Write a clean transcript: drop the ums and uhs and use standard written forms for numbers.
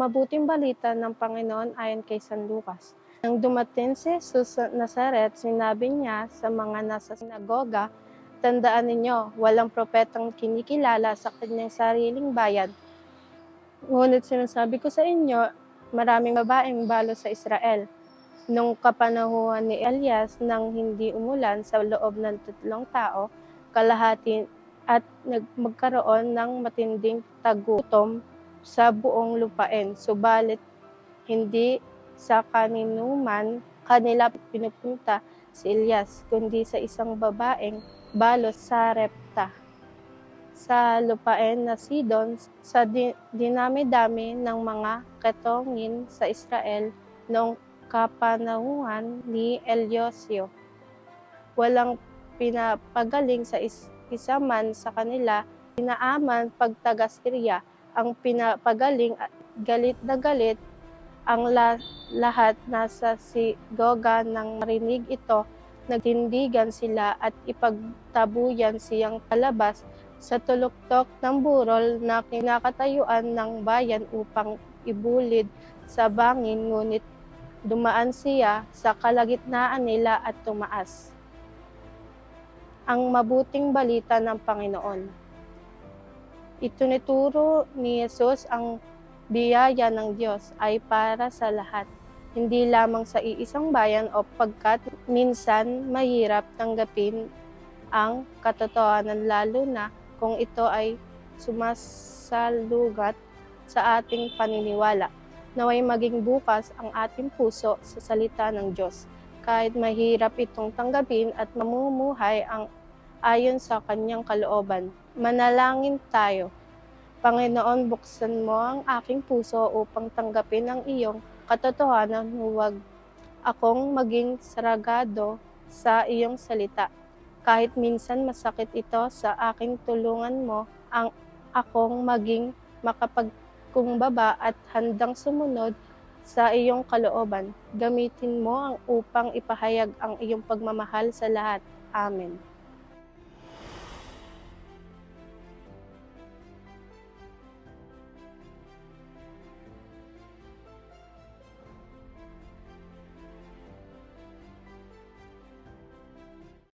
mabuting balita ng Panginoon ayon kay San Lucas. Nang dumating si Jesus sa Nazaret, sinabi niya sa mga nasa sinagoga, "Tandaan ninyo, walang propetang kinikilala sa kanyang sariling bayan. Ngunit sinasabi ko sa inyo, maraming babaeng balo sa Israel. Nung kapanahuan ni Elias nang hindi umulan sa loob ng 3 tao, kalahati at magkaroon ng matinding tagutom sa buong lupain. Subalit hindi sa kaninuman kanila pinupunta si Elias, kundi sa isang babaeng balo sa Sarepta, sa lupain na Sidon, sa dinami-dami ng mga ketongin sa Israel noong kapanahuan ni Elioseo. Walang pinapagaling sa isa man sa kanila, Naaman pagtaga-Syria ang pinapagaling at galit na galit ang lahat nasa sinagoga. Nang marinig ito, nagtindigan sila at ipagtabuyan siyang palabas sa tuluktok ng burol na kinakatayuan ng bayan upang ibulid sa bangin, ngunit dumaan siya sa kalagitnaan nila at tumaas. Ang mabuting balita ng Panginoon. Itinuturo ni Jesus ang biyaya ng Diyos ay para sa lahat, hindi lamang sa iisang bayan o pagkat minsan mahirap tanggapin ang katotohanan, lalo na kung ito ay sumasalugat sa ating paniniwala. Naway maging bukas ang ating puso sa salita ng Diyos, kahit mahirap itong tanggapin at mamumuhay ang ayon sa kanyang kalooban. Manalangin tayo. Panginoon, buksan mo ang aking puso upang tanggapin ang iyong katotohanan. Huwag akong maging saragado sa iyong salita. Kahit minsan masakit ito sa aking, tulungan mo ang akong maging makapagkumbaba at handang sumunod sa iyong kalooban. Gamitin mo ang upang ipahayag ang iyong pagmamahal sa lahat. Amen.